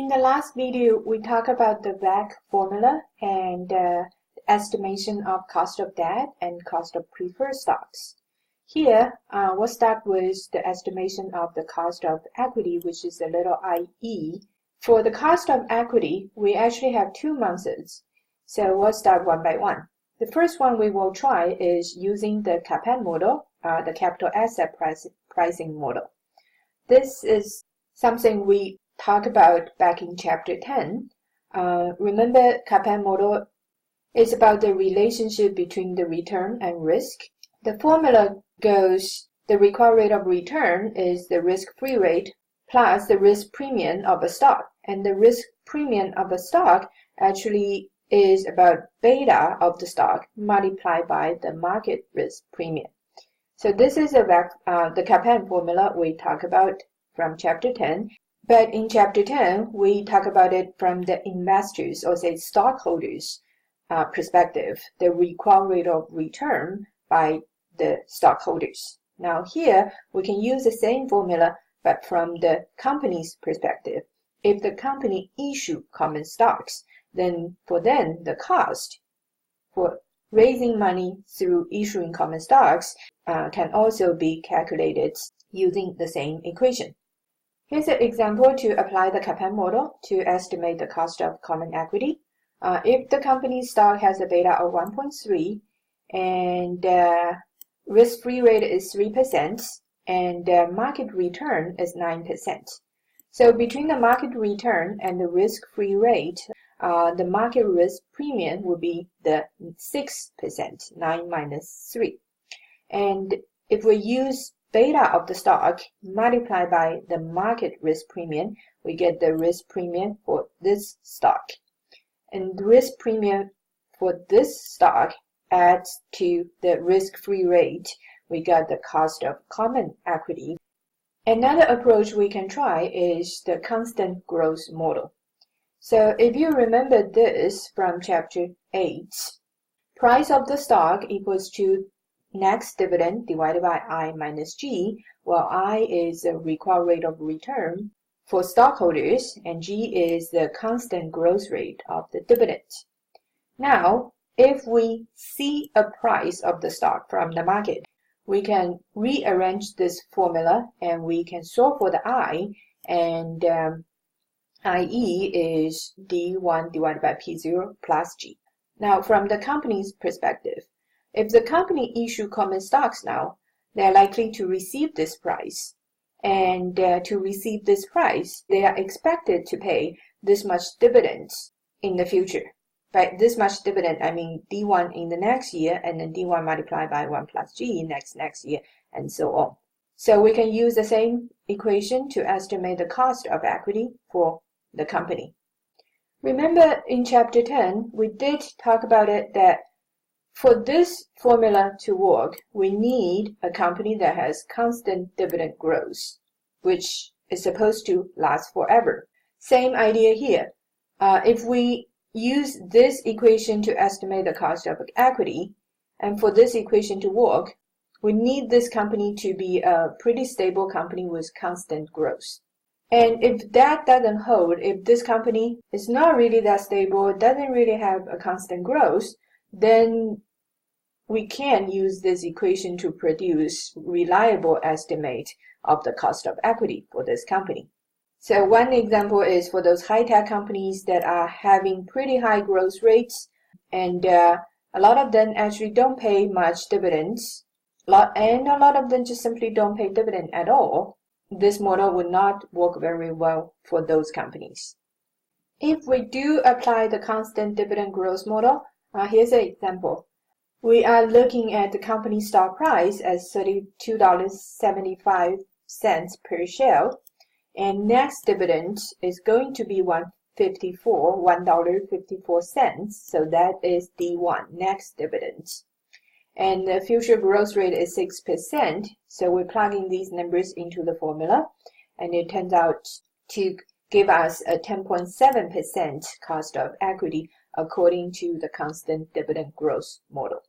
In the last video, we talked about the VAC formula and estimation of cost of debt and cost of preferred stocks. Here, we'll start with the estimation of the cost of equity, which is the little IE. For the cost of equity, we actually have 2 methods, so we'll start one by one. The first one we will try is using the CAPM model, the capital asset pricing model. This is something we talked about back in chapter 10. Remember, CAPM model is about the relationship between the return and risk. The formula goes, the required rate of return is the risk-free rate plus the risk premium of a stock. And the risk premium of a stock actually is about beta of the stock multiplied by the market risk premium. So this is the CAPM formula we talk about from chapter 10. But in chapter 10, we talk about it from the investors, or say stockholders' perspective, the required rate of return by the stockholders. Now here, we can use the same formula, but from the company's perspective. If the company issue common stocks, then for them, the cost for raising money through issuing common stocks can also be calculated using the same equation. Here's an example to apply the CAPM model to estimate the cost of common equity. If the company's stock has a beta of 1.3 and risk-free rate is 3% and market return is 9%. So between the market return and the risk-free rate, the market risk premium will be the 6%, 9 minus 3. And if we use beta of the stock multiplied by the market risk premium, we get the risk premium for this stock. And the risk premium for this stock adds to the risk-free rate. We got the cost of common equity. Another approach we can try is the constant growth model. So if you remember this from chapter 8, price of the stock equals to next dividend divided by I minus G, while I is the required rate of return for stockholders and G is the constant growth rate of the dividend. Now, if we see a price of the stock from the market, we can rearrange this formula and we can solve for the I, and IE is D1 divided by P0 plus G. Now, from the company's perspective, if the company issue common stocks now, they are likely to receive this price. And to receive this price, they are expected to pay this much dividends in the future. By this much dividend, I mean D1 in the next year, and then D1 multiplied by 1 plus G next year, and so on. So we can use the same equation to estimate the cost of equity for the company. Remember in chapter 10, we did talk about it that for this formula to work, we need a company that has constant dividend growth, which is supposed to last forever. Same idea here. If we use this equation to estimate the cost of equity, and for this equation to work, we need this company to be a pretty stable company with constant growth. And if that doesn't hold, if this company is not really that stable, doesn't really have a constant growth, then we can use this equation to produce reliable estimate of the cost of equity for this company. So one example is for those high-tech companies that are having pretty high growth rates, and a lot of them actually don't pay much dividends, and a lot of them just simply don't pay dividend at all. This model would not work very well for those companies. If we do apply the constant dividend growth model, here's an example. We are looking at the company stock price as $32.75 per share, and next dividend is going to be $1.54, so that is D1, next dividend. And the future growth rate is 6%, so we're plugging these numbers into the formula, and it turns out to give us a 10.7% cost of equity according to the constant dividend growth model.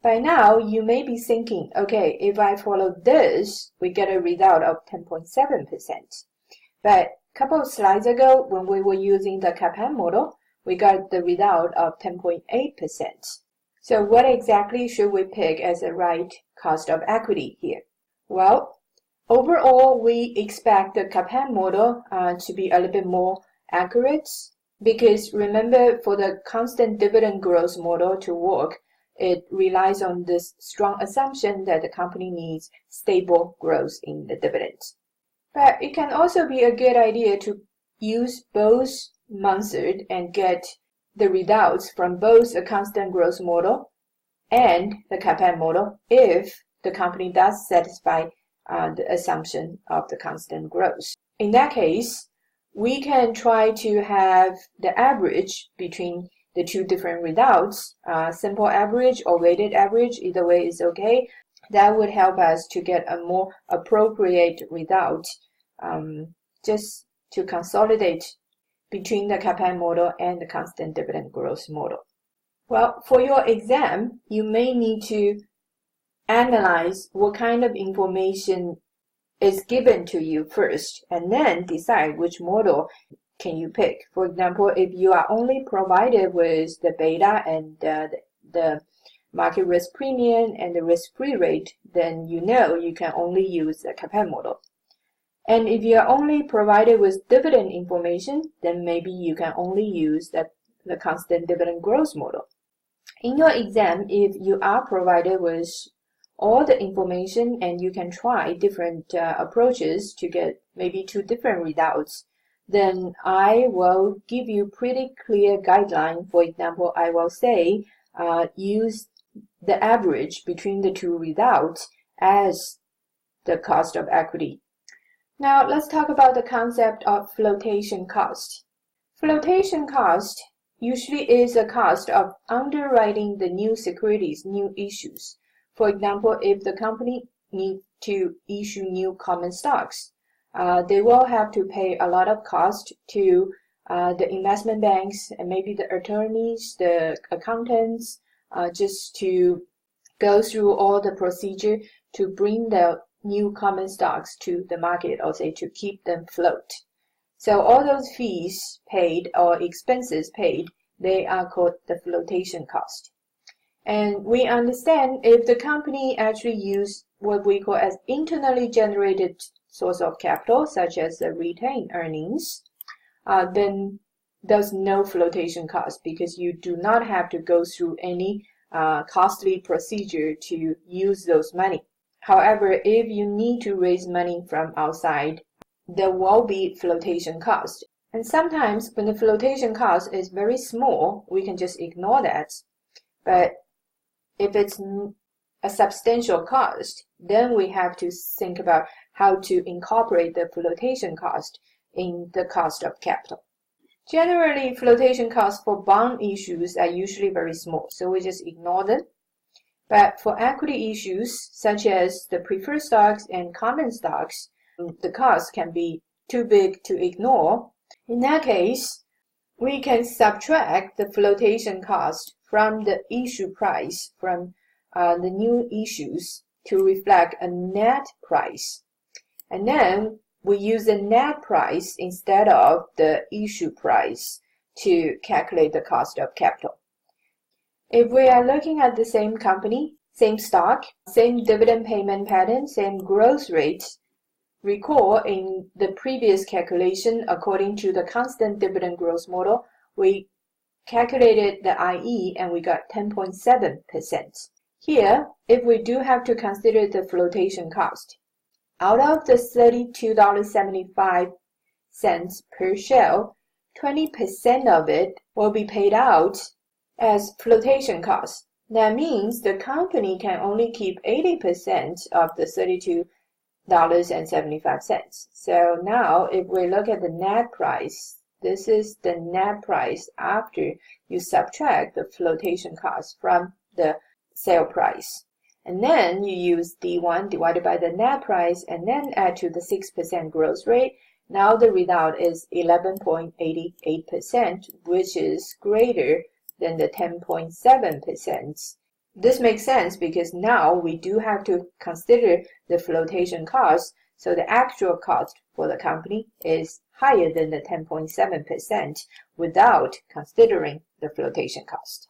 By now, you may be thinking, okay, if I follow this, we get a result of 10.7%. But couple of slides ago, when we were using the CAPM model, we got the result of 10.8%. So what exactly should we pick as the right cost of equity here? Well, overall, we expect the CAPM model to be a little bit more accurate, because remember, for the constant dividend growth model to work, it relies on this strong assumption that the company needs stable growth in the dividends. But it can also be a good idea to use both Monson and get the results from both a constant growth model and the CAPM model if the company does satisfy the assumption of the constant growth. In that case, we can try to have the average between the two different results, simple average or weighted average, either way is okay. That would help us to get a more appropriate result, just to consolidate between the CAPM model and the constant dividend growth model. Well, for your exam, you may need to analyze what kind of information is given to you first, and then decide which model can you pick. For example, if you are only provided with the beta and the market risk premium and the risk-free rate, then you know you can only use the CAPM model. And if you are only provided with dividend information, then maybe you can only use the constant dividend growth model. In your exam, if you are provided with all the information and you can try different approaches to get maybe two different results, then I will give you pretty clear guideline. For example, I will say use the average between the two results as the cost of equity. Now let's talk about the concept of flotation cost. Flotation cost usually is a cost of underwriting the new securities, new issues. For example, if the company needs to issue new common stocks, they will have to pay a lot of cost to the investment banks and maybe the attorneys, the accountants, just to go through all the procedure to bring the new common stocks to the market, or say to keep them float. So all those fees paid or expenses paid, they are called the flotation cost. And we understand if the company actually use what we call as internally generated source of capital, such as the retained earnings, then there's no flotation cost, because you do not have to go through any costly procedure to use those money. However, if you need to raise money from outside, there will be flotation cost. And sometimes when the flotation cost is very small, we can just ignore that. But if it's a substantial cost, then we have to think about how to incorporate the flotation cost in the cost of capital. Generally, flotation costs for bond issues are usually very small, so we just ignore them. But for equity issues, such as the preferred stocks and common stocks, the cost can be too big to ignore. In that case, we can subtract the flotation cost from the issue price, from the new issues, to reflect a net price. And then we use the net price instead of the issue price to calculate the cost of capital. If we are looking at the same company, same stock, same dividend payment pattern, same growth rate, recall in the previous calculation, according to the constant dividend growth model, we calculated the IE and we got 10.7%. Here, if we do have to consider the flotation cost, out of the $32.75 per share, 20% of it will be paid out as flotation cost. That means the company can only keep 80% of the $32.75. So now if we look at the net price, this is the net price after you subtract the flotation cost from the sale price. And then you use D1 divided by the net price and then add to the 6% growth rate. Now the result is 11.88%, which is greater than the 10.7%. This makes sense because now we do have to consider the flotation cost. So the actual cost for the company is higher than the 10.7% without considering the flotation cost.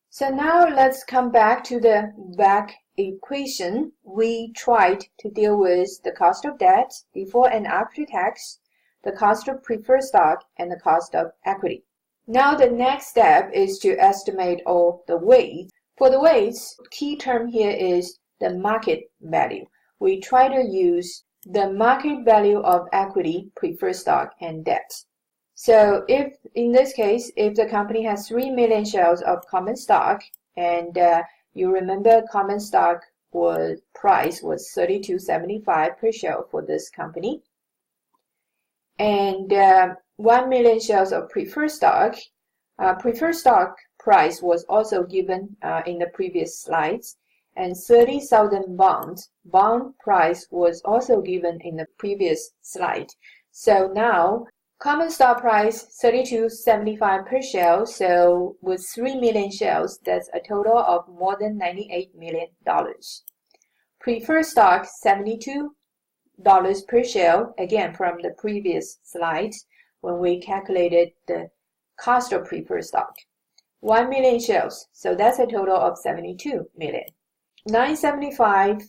So now let's come back to the VAC equation. We tried to deal with the cost of debt before and after tax, the cost of preferred stock, and the cost of equity. Now the next step is to estimate all the weights. For the weights, key term here is the market value. We try to use the market value of equity, preferred stock, and debt. So if in this case, if the company has 3 million shares of common stock, and you remember common stock price was $32.75 per share for this company, and 1 million shares of preferred stock price was also given in the previous slides, and 30,000 bond price was also given in the previous slide. So now common stock price $32.75 per share. So with 3 million shares, that's a total of more than $98 million. Preferred stock $72 per share, again from the previous slide when we calculated the cost of preferred stock. 1 million shares, so that's a total of $72 million. $975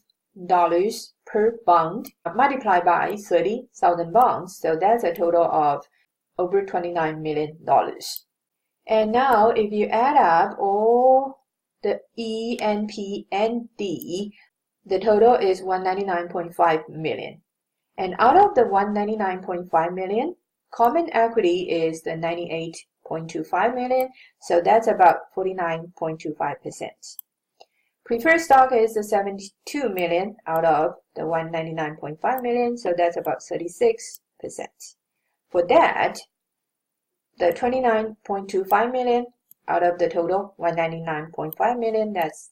per bond multiplied by 30,000 bonds, so that's a total of over $29 million. And now if you add up all the E and P and D, the total is $199.5 million. And out of the $199.5 million, common equity is the $98.25 million, so that's about 49.25%. Preferred stock is the $72 million out of the $199.5 million, so that's about 36%. For debt, the $29.25 million out of the total $199.5 million, that's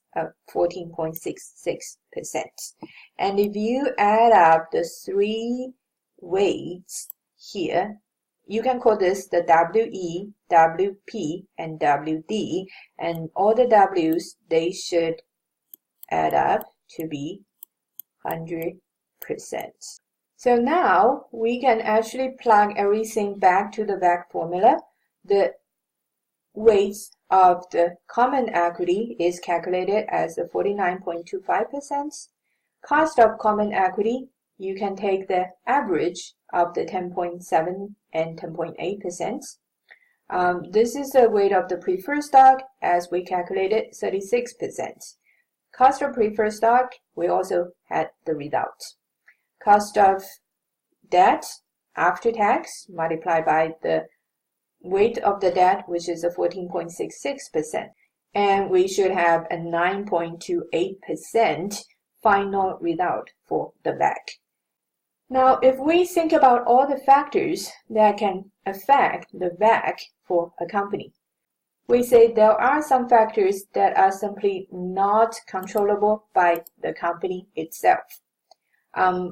14.66%. And if you add up the three weights here, you can call this the WE, WP, and WD, and all the W's, they should add up to be 100%. So now we can actually plug everything back to the VAC formula. The weights of the common equity is calculated as the 49.25%. Cost of common equity, you can take the average of the 10.7 and 10.8%. This is the weight of the preferred stock as we calculated 36%. Cost of preferred stock, we also had the result. Cost of debt after tax multiplied by the weight of the debt, which is a 14.66%. And we should have a 9.28% final result for the VAC. Now, if we think about all the factors that can affect the VAC for a company, we say there are some factors that are simply not controllable by the company itself.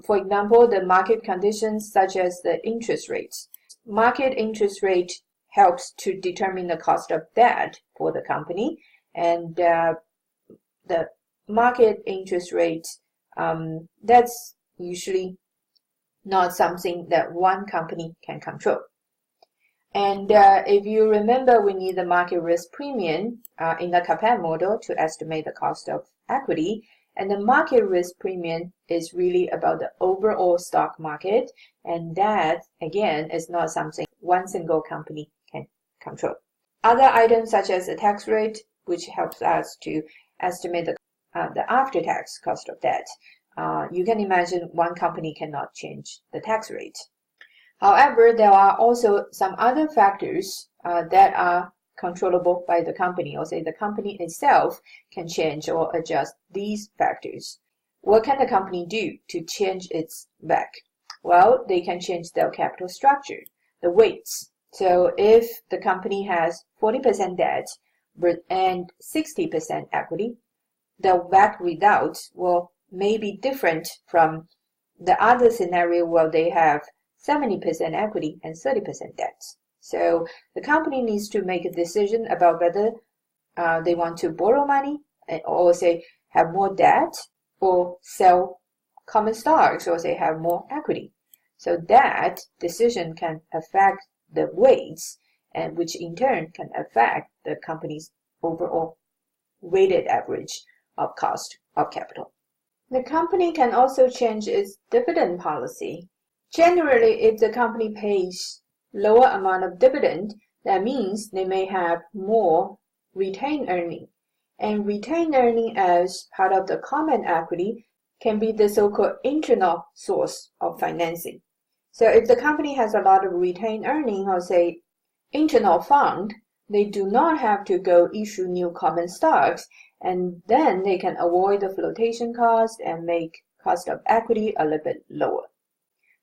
For example, the market conditions such as the interest rates. Market interest rate helps to determine the cost of debt for the company, and the market interest rate, that's usually not something that one company can control. And if you remember, we need the market risk premium in the CAPM model to estimate the cost of equity. And the market risk premium is really about the overall stock market. And that, again, is not something one single company can control. Other items such as the tax rate, which helps us to estimate the after-tax cost of debt. You can imagine one company cannot change the tax rate. However, there are also some other factors that are controllable by the company, or say the company itself can change or adjust these factors. What can the company do to change its VAC? Well, they can change their capital structure, the weights. So if the company has 40% debt and 60% equity, the VAC results will may be different from the other scenario where they have 70% equity and 30% debt. So the company needs to make a decision about whether they want to borrow money or say have more debt or sell common stocks or they have more equity. So that decision can affect the weights, and which in turn can affect the company's overall weighted average of cost of capital. The company can also change its dividend policy. Generally, if the company pays lower amount of dividend, that means they may have more retained earning. And retained earning as part of the common equity can be the so-called internal source of financing. So if the company has a lot of retained earning, or say internal fund, they do not have to go issue new common stocks, and then they can avoid the flotation cost and make cost of equity a little bit lower.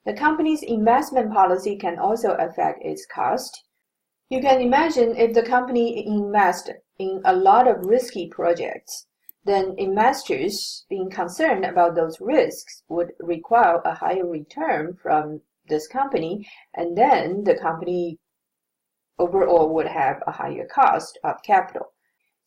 The company's investment policy can also affect its cost. You can imagine if the company invests in a lot of risky projects, then investors being concerned about those risks would require a higher return from this company, and then the company overall would have a higher cost of capital.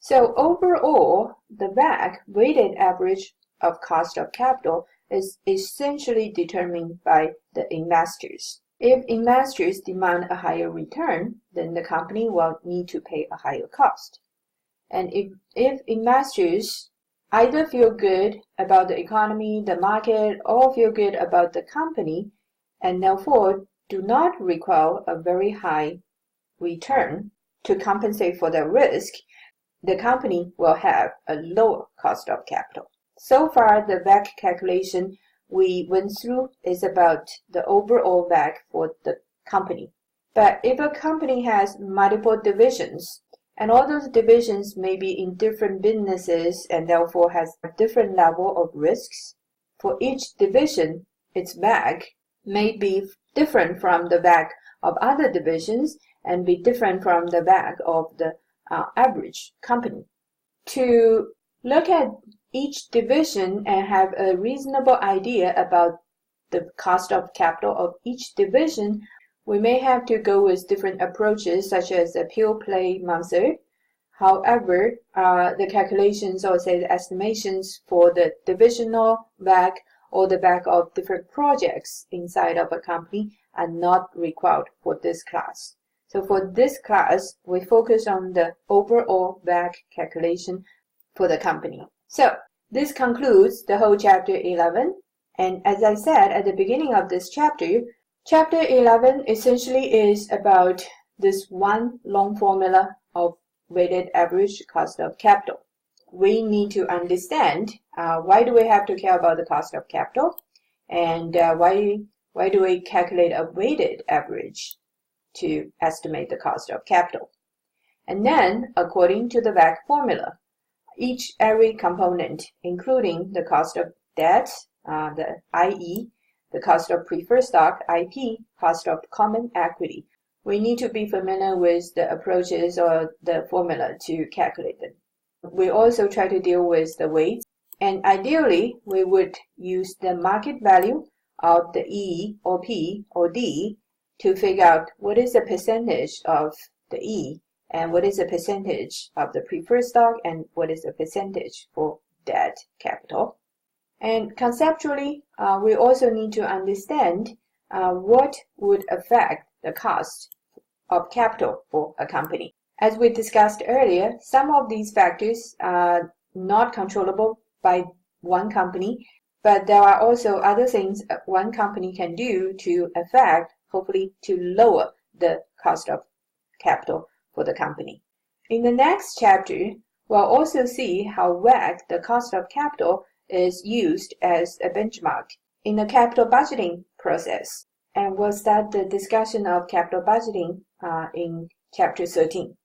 So overall, the WACC, weighted average of cost of capital, is essentially determined by the investors. If investors demand a higher return, then the company will need to pay a higher cost. And if investors either feel good about the economy, the market, or feel good about the company, and therefore do not require a very high return to compensate for the risk, the company will have a lower cost of capital. So far, the WACC calculation we went through is about the overall WACC for the company. But if a company has multiple divisions, and all those divisions may be in different businesses and therefore has a different level of risks, for each division, its WACC may be different from the WACC of other divisions and be different from the WACC of the average company. To look at each division and have a reasonable idea about the cost of capital of each division, we may have to go with different approaches, such as a pure play method. However, the calculations or say the estimations for the divisional WACC or the WACC of different projects inside of a company are not required for this class. So for this class, we focus on the overall WACC calculation for the company. So this concludes the whole chapter 11. And as I said at the beginning of this chapter, chapter 11 essentially is about this one long formula of weighted average cost of capital. We need to understand why do we have to care about the cost of capital, and why do we calculate a weighted average to estimate the cost of capital. And then, according to the WACC formula, every component, including the cost of debt, the IE, the cost of preferred stock, IP, cost of common equity, we need to be familiar with the approaches or the formula to calculate them. We also try to deal with the weights, and ideally, we would use the market value of the E or P or D to figure out what is the percentage of the E and what is the percentage of the preferred stock and what is the percentage for debt capital. And conceptually, we also need to understand what would affect the cost of capital for a company. As we discussed earlier, some of these factors are not controllable by one company, but there are also other things one company can do to affect, hopefully to lower the cost of capital for the company. In the next chapter, we'll also see how WACC, the cost of capital, is used as a benchmark in the capital budgeting process. And we'll start the discussion of capital budgeting in chapter 13.